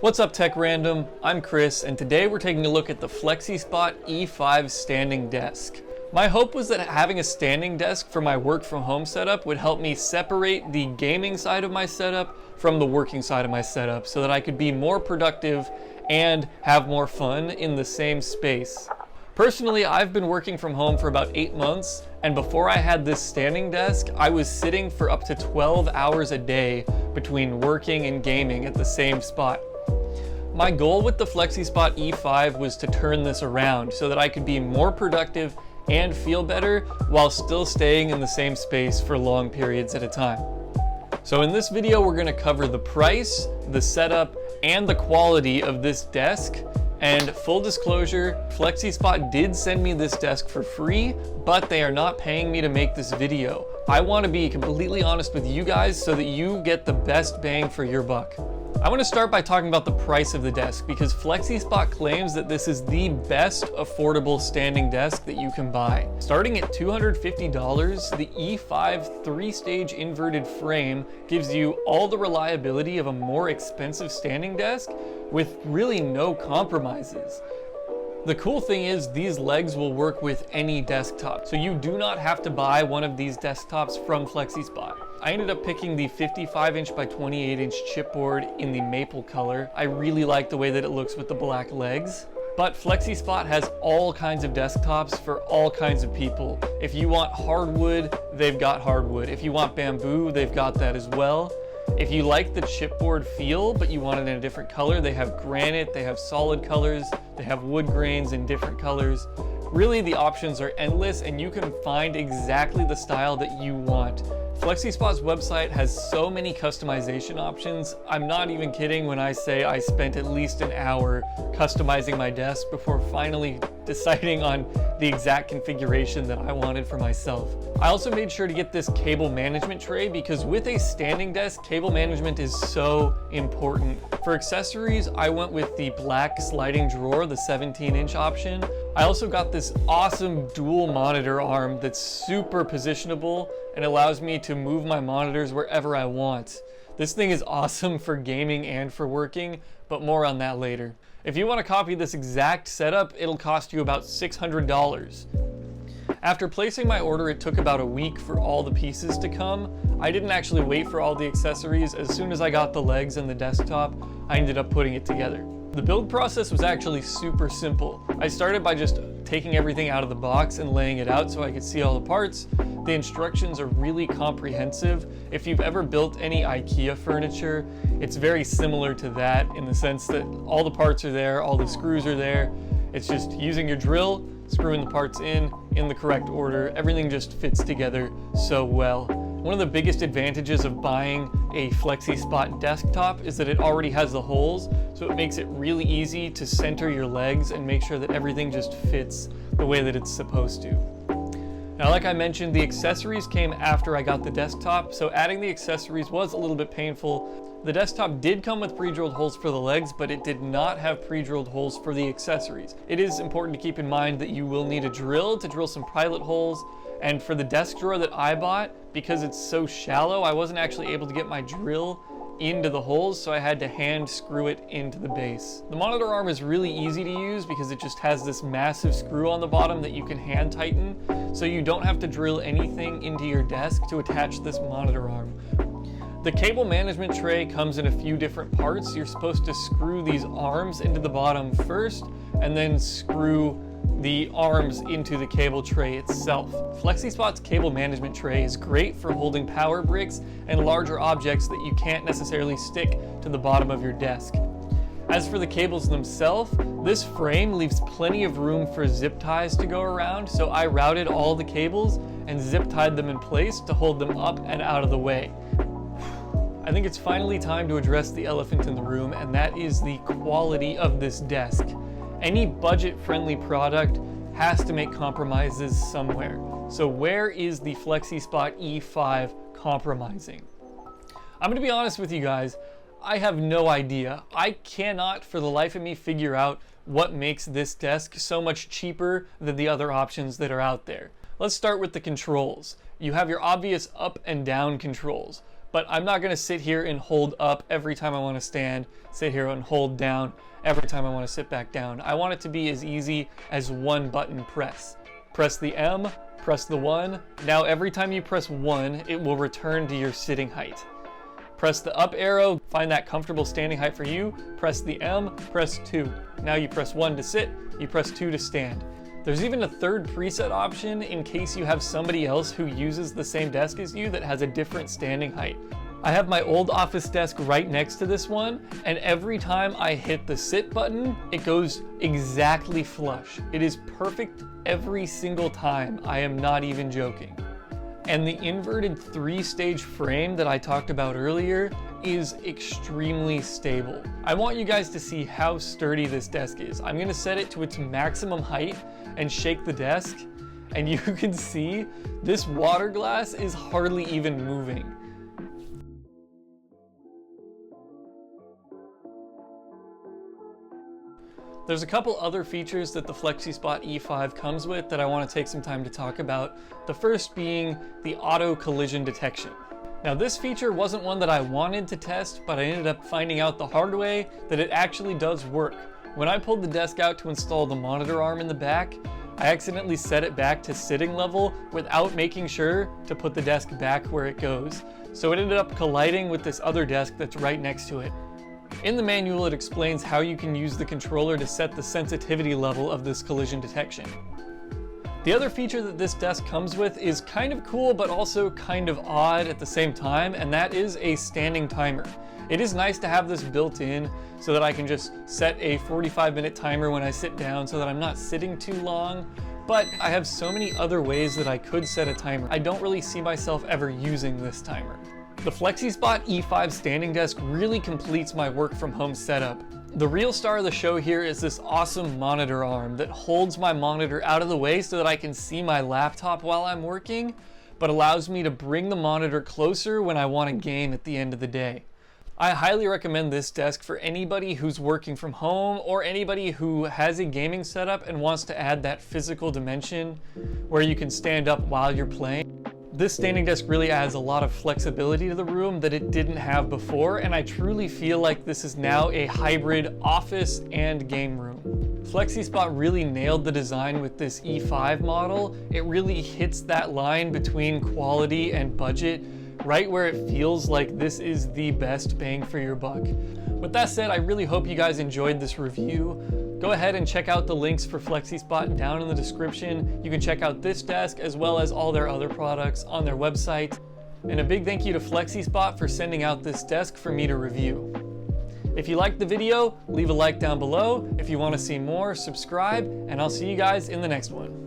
What's up, Tech Random? I'm Chris, and today we're taking a look at the Flexispot E5 standing desk. My hope was that having a standing desk for my work from home setup would help me separate the gaming side of my setup from the working side of my setup so that I could be more productive and have more fun in the same space. Personally, I've been working from home for about 8 months, and before I had this standing desk, I was sitting for up to 12 hours a day between working and gaming at the same spot. My goal with the Flexispot E5 was to turn this around so that I could be more productive and feel better while still staying in the same space for long periods at a time. So in this video, we're going to cover the price, the setup, and the quality of this desk. And full disclosure, Flexispot did send me this desk for free, but they are not paying me to make this video. I want to be completely honest with you guys so that you get the best bang for your buck. I want to start by talking about the price of the desk because Flexispot claims that this is the best affordable standing desk that you can buy. Starting at $250, the E5 3-stage inverted frame gives you all the reliability of a more expensive standing desk with really no compromises. The cool thing is these legs will work with any desktop, so you do not have to buy one of these desktops from Flexispot. I ended up picking the 55-inch by 28-inch chipboard in the maple color. I really like the way that it looks with the black legs. But Flexispot has all kinds of desktops for all kinds of people. If you want hardwood, they've got hardwood. If you want bamboo, they've got that as well. If you like the chipboard feel, but you want it in a different color, they have granite, they have solid colors, they have wood grains in different colors. Really, the options are endless and you can find exactly the style that you want. Flexispot's website has so many customization options. I'm not even kidding when I say I spent at least an hour customizing my desk before finally deciding on the exact configuration that I wanted for myself. I also made sure to get this cable management tray because with a standing desk, cable management is so important. For accessories, I went with the black sliding drawer, the 17-inch option. I also got this awesome dual monitor arm that's super positionable and allows me to move my monitors wherever I want. This thing is awesome for gaming and for working, but more on that later. If you want to copy this exact setup, it'll cost you about $600. After placing my order, it took about a week for all the pieces to come. I didn't actually wait for all the accessories. As soon as I got the legs and the desktop, I ended up putting it together. The build process was actually super simple. I started by just taking everything out of the box and laying it out so I could see all the parts. The instructions are really comprehensive. If you've ever built any IKEA furniture, it's very similar to that in the sense that all the parts are there, all the screws are there. It's just using your drill, screwing the parts in the correct order. Everything just fits together so well. One of the biggest advantages of buying a Flexispot desktop is that it already has the holes, so it makes it really easy to center your legs and make sure that everything just fits the way that it's supposed to. Now, like I mentioned, the accessories came after I got the desktop, so adding the accessories was a little bit painful. The desktop did come with pre-drilled holes for the legs, but it did not have pre-drilled holes for the accessories. It is important to keep in mind that you will need a drill to drill some pilot holes. And for the desk drawer that I bought, because it's so shallow, I wasn't actually able to get my drill into the holes, so I had to hand screw it into the base. The monitor arm is really easy to use because it just has this massive screw on the bottom that you can hand tighten, so you don't have to drill anything into your desk to attach this monitor arm. The cable management tray comes in a few different parts. You're supposed to screw these arms into the bottom first, and then screw the arms into the cable tray itself. Flexispot's cable management tray is great for holding power bricks and larger objects that you can't necessarily stick to the bottom of your desk. As for the cables themselves, this frame leaves plenty of room for zip ties to go around, so I routed all the cables and zip tied them in place to hold them up and out of the way. I think it's finally time to address the elephant in the room, and that is the quality of this desk. Any budget-friendly product has to make compromises somewhere. So where is the Flexispot E5 compromising? I'm gonna be honest with you guys, I have no idea. I cannot for the life of me figure out what makes this desk so much cheaper than the other options that are out there. Let's start with the controls. You have your obvious up and down controls. but I'm not gonna sit here and hold up every time I wanna stand, sit here and hold down every time I wanna sit back down. I want it to be as easy as one button press. Press the M, press the 1. Now every time you press 1, it will return to your sitting height. Press the up arrow, find that comfortable standing height for you, press the M, press 2. Now you press 1 to sit, you press 2 to stand. There's even a third preset option in case you have somebody else who uses the same desk as you that has a different standing height. I have my old office desk right next to this one, and every time I hit the sit button, it goes exactly flush. It is perfect every single time. I am not even joking. And the inverted 3-stage frame that I talked about earlier is extremely stable. I want you guys to see how sturdy this desk is. I'm gonna set it to its maximum height and shake the desk, and you can see this water glass is hardly even moving. There's a couple other features that the Flexispot E5 comes with that I want to take some time to talk about. The first being the auto collision detection. Now this feature wasn't one that I wanted to test, but I ended up finding out the hard way that it actually does work. When I pulled the desk out to install the monitor arm in the back, I accidentally set it back to sitting level without making sure to put the desk back where it goes. So it ended up colliding with this other desk that's right next to it. In the manual, it explains how you can use the controller to set the sensitivity level of this collision detection. The other feature that this desk comes with is kind of cool, but also kind of odd at the same time, and that is a standing timer. It is nice to have this built in so that I can just set a 45-minute timer when I sit down so that I'm not sitting too long, but I have so many other ways that I could set a timer. I don't really see myself ever using this timer. The Flexispot E5 standing desk really completes my work from home setup. The real star of the show here is this awesome monitor arm that holds my monitor out of the way so that I can see my laptop while I'm working, but allows me to bring the monitor closer when I want to game at the end of the day. I highly recommend this desk for anybody who's working from home or anybody who has a gaming setup and wants to add that physical dimension where you can stand up while you're playing. This standing desk really adds a lot of flexibility to the room that it didn't have before, and I truly feel like this is now a hybrid office and game room. Flexispot really nailed the design with this E5 model. It really hits that line between quality and budget, right where it feels like this is the best bang for your buck. With that said, I really hope you guys enjoyed this review. Go ahead and check out the links for Flexispot down in the description. You can check out this desk as well as all their other products on their website. And a big thank you to Flexispot for sending out this desk for me to review. If you liked the video, leave a like down below. If you want to see more, subscribe, and I'll see you guys in the next one.